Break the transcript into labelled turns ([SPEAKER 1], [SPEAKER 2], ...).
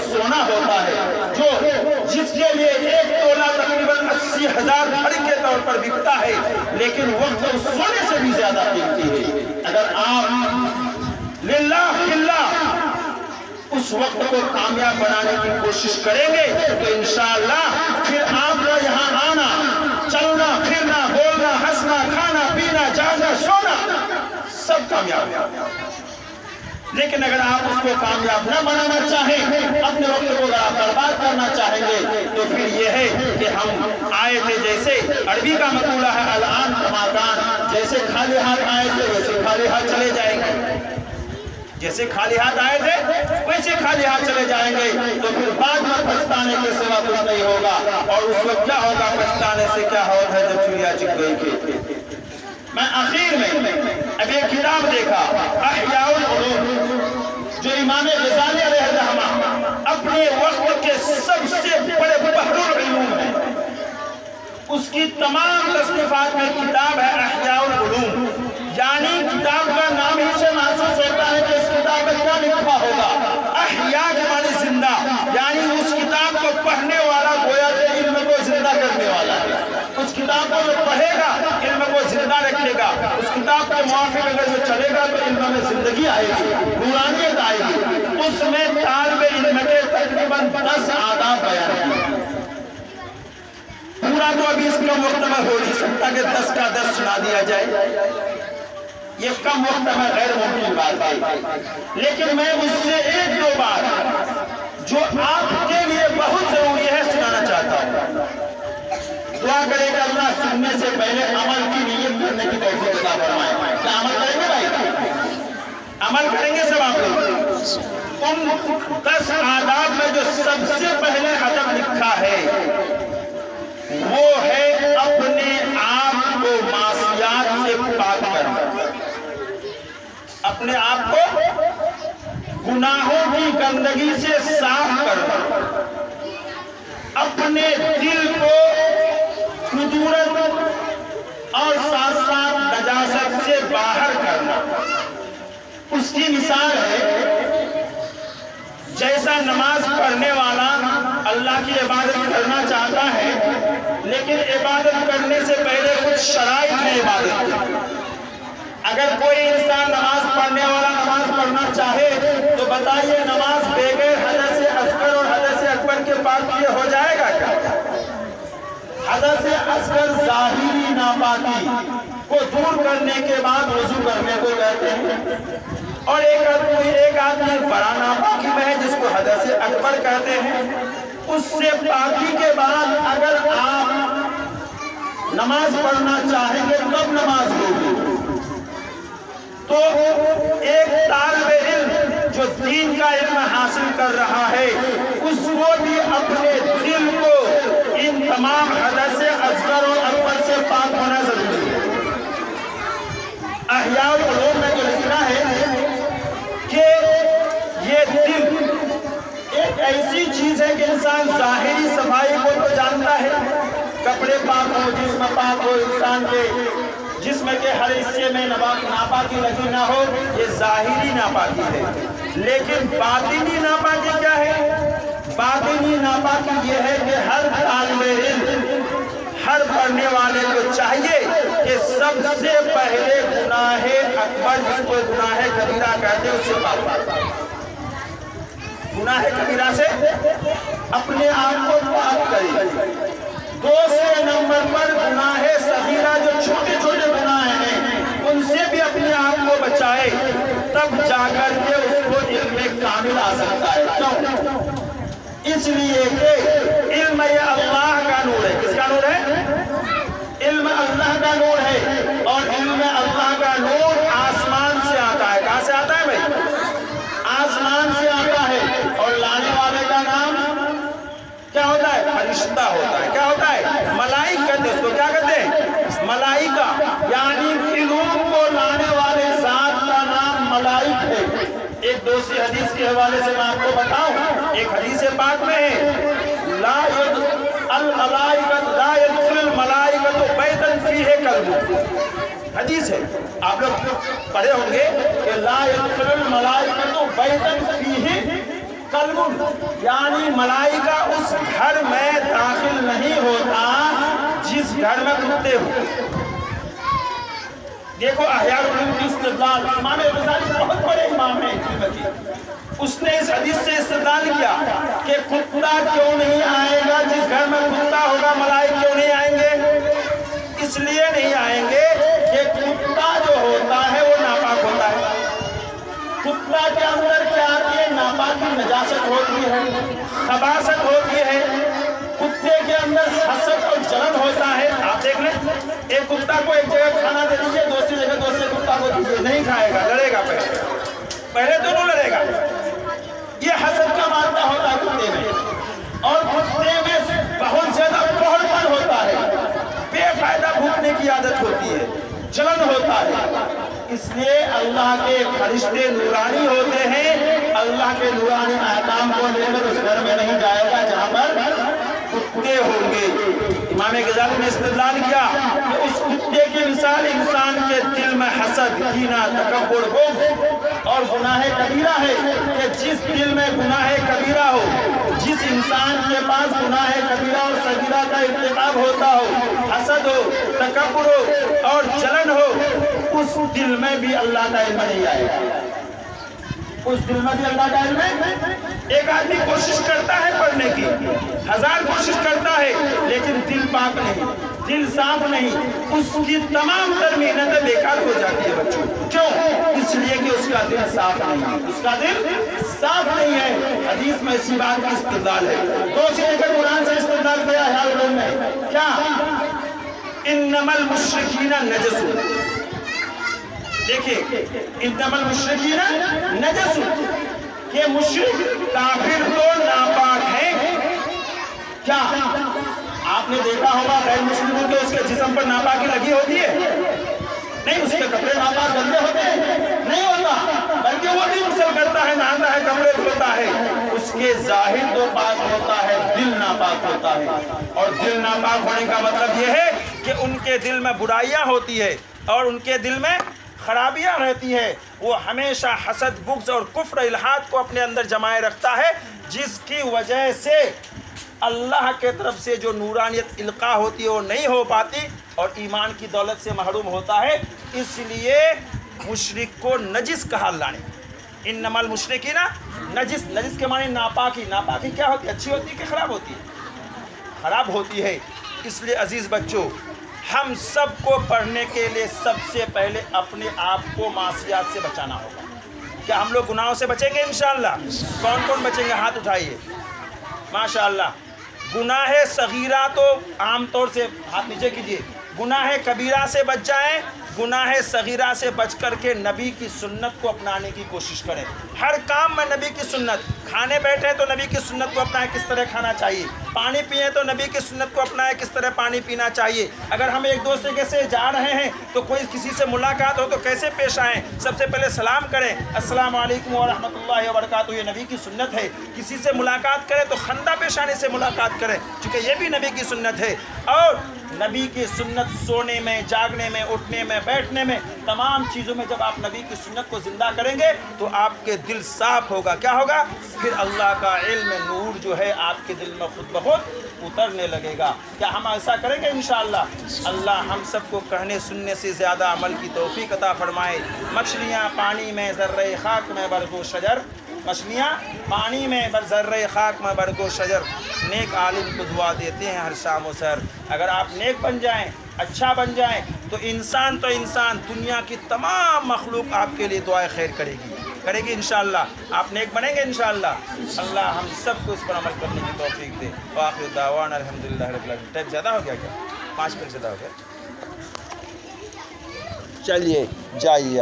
[SPEAKER 1] سونا ہوتا ہے جس کے لیے ایک تولہ تقریباً 80,000 گھڑی کے طور پر بکتا ہے، لیکن وقت اس سونے سے بھی زیادہ قیمتی ہے۔ اگر آپ للہ فلہ اس وقت کو کامیاب بنانے کی کوشش کریں گے تو انشاءاللہ پھر آپ کا یہاں آنا، چلنا پھرنا، بولنا، ہنسنا، کھانا پینا، جانا سونا سب کامیاب ہے۔ لیکن اگر آپ اس کو کامیاب نہ بنانا چاہیں، اپنے وقت کو اگر آپ برباد کرنا چاہیں گے تو پھر یہ ہے کہ ہم آئے تھے، جیسے عربی کا مقولہ ہے الان کما کان، جیسے خالی ہاتھ آئے تھے ویسے خالی ہاتھ چلے جائیں گے، جیسے خالی ہاتھ آئے تھے ویسے خالی ہاتھ چلے جائیں گے، تو پھر بعد میں پچھتانے کے سوا کچھ نہیں ہوگا۔ اور اس وقت کیا ہوگا، پچھتانے سے کیا ہوتا ہے جب چڑیا چگ گئی کہ میں آخر میں اب ایک کتاب دیکھا احیاء العلوم، جو امام غزالی علیہ الرحمہ اپنے وقت کے سب سے بڑے بحر العلوم ہیں، اس کی تمام تصنیفات میں کتاب ہے احیاء العلوم، یعنی کتاب کا نام ہی سے محسوس ہوتا ہے کہ اس کتاب میں کیا لکھا ہوگا۔ احیاء کے معنی زندہ، یعنی اس کتاب کو پڑھنے والا گویا کہ علم کو زندہ کرنے والا ہے۔ اس کتاب کو جو پڑھے گا علم کو زندہ رکھے گا، اس کتاب کے موافق اگر جو چلے گا تو علم میں زندگی آئے گی، نورانیت آئے گی۔ اس میں طالب علم کے تقریباً 10 آداب بیان کیے، پورا تو ابھی اس کا مکمل ہو نہیں سکتا کہ 10 کا 10 سنا دیا جائے، یہ کم وقت میں غیر ممکن بات ہے، لیکن میں اس سے ایک دو بات جو آپ کے لیے بہت ضروری ہے سنانا چاہتا ہوں۔ دعا کرے کہ اللہ سننے سے پہلے عمل کی نیت کرنے کی توفیق عطا فرمائے۔ کیا عمل کریں گے بھائی؟ عمل کریں گے سب آپ لوگ؟ ان 10 آداب میں جو سب سے پہلے ادب لکھا ہے وہ ہے اپنے آپ کو معصیات سے پاک کرنا، اپنے آپ کو گناہوں کی گندگی سے صاف کرنا، اپنے دل کو خدورت اور ساتھ ساتھ نجاست سے باہر کرنا۔ اس کی مثال ہے جیسا نماز پڑھنے والا اللہ کی عبادت کرنا چاہتا ہے، لیکن عبادت کرنے سے پہلے کچھ شرائط ہے عبادت کی۔ اگر کوئی انسان نماز پڑھنے والا نماز پڑھنا چاہے تو بتائیے نماز بغیر حدث اصغر اور حدث اکبر کے پاک کیے ہو جائے گا کیا؟ حدث اصغر ظاہری ناپاکی کو دور کرنے کے بعد وضو کرنے کو کہتے ہیں، اور ایک آدمی بڑا ناپاکی میں ہے جس کو حدث اکبر کہتے ہیں۔ اس سے پاکی کے بعد اگر آپ نماز پڑھنا چاہیں گے تب نماز ہوگی۔ تو ایک طالب علم جو دین کا علم حاصل کر رہا ہے اس کو بھی اپنے دل کو ان تمام حدث اصغر اور اکبر سے پاک ہونا ضروری ہے۔ احیاء العلوم میں جو لکھا ہے کہ یہ دل ایک ایسی چیز ہے کہ انسان ظاہری صفائی کو تو جانتا ہے، کپڑے پاک ہو، جسم پاک ہو، انسان کے جسم کے ہر حصے میں ناپاکی لگی نہ ہو، یہ ظاہری ناپاکی ہے۔ لیکن باطنی ناپاکی کیا ہے؟ باطنی ناپاکی یہ ہے کہ ہر طالب علم، ہر پڑھنے والے کو چاہیے کہ سب سے پہلے گناہ اکبر جس کو گناہ کبیرہ کہتے ہیں اس سے پاک ہو۔ گناہ کبیرہ سے اپنے آپ کو پاک کرے۔ دوسرے نمبر پر گناہ صغیرہ جو چھوٹے چھوٹے گناہ ہیں ان سے بھی اپنے آپ کو بچائے، تب جا کر کے اس کو علم کامل آ سکتا ہے۔ کیوں؟ اس لیے کہ علم یہ اللہ کا نور ہے۔ کس کا نور ہے؟ علم اللہ کا نور ہے، اور علم اللہ کا نور آسمان سے آتا ہے۔ کہاں سے آتا ہے بھائی؟ آسمان سے آتا ہے، اور لانے والے کا نام کیا ہوتا ہے؟ فرشتہ ہوتا ہے۔ کیا ہوتا ہے؟ ملائک کہتے ہیں اس کو۔ کیا کہتے ہیں؟ ملائکہ، یعنی علوم کو لانے والے ذات کا نام ملائک ہے۔ ایک دوسری حدیث کے حوالے سے میں آپ کو بتاؤں، ایک حدیث پاک میں ہے لا يدخل الملائکۃ بیتا فیہ کلب۔ حدیث ہے، آپ لوگ پڑھے ہوں گے کہ لا يدخل الملائکۃ بیتا فیہ قلب یعنی ملائکہ اس گھر میں داخل نہیں ہوتا جس گھر میں کتے ہو۔ دیکھو احیاء العلوم کی استدلال، امام غزالی بہت بڑے امام ہیں اس نے اس حدیث سے استدلال کیا کہ کتا کیوں نہیں آئے گا جس گھر میں کتا ہوگا، ملائکہ کیوں نہیں آئیں گے؟ اس لیے نہیں آئیں گے کہ کتا جو ہوتا ہے وہ ناپاک ہوتا ہے۔ کتا کے اندر کیا آتی ہے؟ ناپاکی، نجاست ہوتی ہے، خباثت ہوتی ہے۔ کتے کے اندر حسد اور جلن ہوتا ہے۔ آپ دیکھ لیں، ایک کتا کو ایک جگہ کھانا دے دیجیے، دوسری جگہ دوسرے کتا کو دیجیے، نہیں کھائے گا، لڑے گا پہلے دونوں لڑے گا۔ یہ حسد کا مادہ ہوتا ہے کتے میں، اور کتے میں بہت زیادہ پہلپن ہوتا ہے، بے فائدہ بھوکنے کی عادت ہوتی ہے، جلن ہوتا ہے۔ اس لیے اللہ کے فرشتے نورانی ہوتے ہیں، اللہ کے نورانی احکام کو لے کر اس گھر میں نہیں جائے گا جہاں پر کتے ہوں گے۔ امام غزالی نے استدلال کیا کہ اس کتے کی مثال انسان کے دل میں حسد، کینہ، تکبر، بغض اور گناہ کبیرہ ہے کہ جس دل میں گناہ کبیرہ ہو، جس انسان کے پاس گناہ کبیرہ اور صغیرہ کا ارتکاب ہوتا ہو، حسد ہو، تکبر ہو اور جلن ہو، اس دل میں بھی اللہ کا علم نہیں آئے گا۔ اس دل میں بھی اللہ کا علم ہے۔ ایک آدمی کوشش کرتا ہے پڑھنے کی، 1000 کوشش کرتا ہے، لیکن دل پاک نہیں، دل صاف نہیں، اس کی تمام تر محنتیں بیکار ہو جاتی ہے بچوں۔ کیوں؟ اس لیے کہ اس کا دل صاف نہیں ہے، اس کا دل صاف نہیں ہے۔ حدیث میں اسی بات کا استدلال ہے۔ دوسری جگہ قرآن سے استدلال کیا ہے احیاء العلوم میں، کیا؟ انما المشرکین نجس۔ دیکھیں، انما المشرکین نجس، کہ مشرک کافر تو ناپاک ہیں۔ کیا آپ نے دیکھا ہوگا غیر مسلموں کے اس کے جسم پر ناپاکی لگی ہوتی ہے؟ نہیں، اس کے کپڑے ناپاک گندے ہوتے ہیں؟ نہیں ہوتا، بلکہ وہ بھی غسل کرتا ہے، نہاتا ہے، کپڑے دھوتا ہے، اس کے ظاہر تو پاک ہوتا ہے، دل ناپاک ہوتا ہے۔ اور دل ناپاک ہونے کا مطلب یہ ہے کہ ان کے دل میں برائیاں ہوتی ہے اور ان کے دل میں خرابیاں رہتی ہے۔ وہ ہمیشہ حسد، بغض اور کفر، الحاد کو اپنے اندر جمائے رکھتا ہے، جس کی وجہ سے اللہ کے طرف سے جو نورانیت القاء ہوتی ہے وہ نہیں ہو پاتی اور ایمان کی دولت سے محروم ہوتا ہے۔ اس لیے مشرک کو نجس کہا اللہ نے۔ انما المشرکین نجس، نجس کے معنی ناپاکی۔ ناپاکی کیا ہوتی ہے؟ اچھی ہوتی ہے کہ خراب ہوتی ہے؟ خراب ہوتی ہے۔ اس لیے عزیز بچوں، ہم سب کو پڑھنے کے لیے سب سے پہلے اپنے آپ کو معصیات سے بچانا ہوگا۔ کیا ہم لوگ گناہوں سے بچیں گے انشاءاللہ؟ کون کون بچیں گے؟ ہاتھ اٹھائیے۔ ماشاءاللہ۔ گناہ صغیرہ تو عام طور سے ہاتھ نیچے کیجیے، گناہ کبیرہ سے بچ جائیں، گناہ صغیرہ سے بچ کر کے نبی کی سنت کو اپنانے کی کوشش کریں۔ ہر کام میں نبی کی سنت، کھانے بیٹھے تو نبی کی سنت کو اپنائیں، کس طرح کھانا چاہیے، پانی پئیں تو نبی کی سنت کو اپنائیں، کس طرح پانی پینا چاہیے، اگر ہم ایک دوسرے کے سے جا رہے ہیں تو کوئی کسی سے ملاقات ہو تو کیسے پیش آئیں، سب سے پہلے سلام کریں، السلام علیکم ورحمۃ اللہ وبرکاتہ، یہ نبی کی سنت ہے۔ کسی سے ملاقات کریں تو خندہ پیشانی سے ملاقات کریں، چونکہ یہ بھی نبی کی سنت ہے۔ اور نبی کی سنت سونے میں، جاگنے میں، اٹھنے میں، بیٹھنے میں، تمام چیزوں میں جب آپ نبی کی سنت کو زندہ کریں گے تو آپ کے دل صاف ہوگا۔ کیا ہوگا؟ پھر اللہ کا علم، نور جو ہے آپ کے دل میں خود بخود اترنے لگے گا۔ کیا ہم ایسا کریں گے انشاءاللہ؟ اللہ ہم سب کو کہنے سننے سے زیادہ عمل کی توفیق عطا فرمائے۔ مچھلیاں پانی میں، ذرہ خاک میں، برگ و شجر، مچھلیاں پانی میں، ذرہ خاک میں، برگ و شجر، نیک عالم کو دعا دیتے ہیں ہر شام و سحر۔ اگر آپ نیک بن جائیں، اچھا بن جائیں تو انسان دنیا کی تمام مخلوق آپ کے لیے دعائیں خیر کرے گی انشاءاللہ۔ آپ نیک بنیں گے انشاءاللہ۔ اللہ ہم سب کو اس پر عمل کرنے کی توفیق دے۔ وآخر دعوانا الحمدللہ رب العالمین۔ ٹائم زیادہ ہو گیا کیا؟ 5 منٹ زیادہ ہو گیا؟ چلیے جائیے۔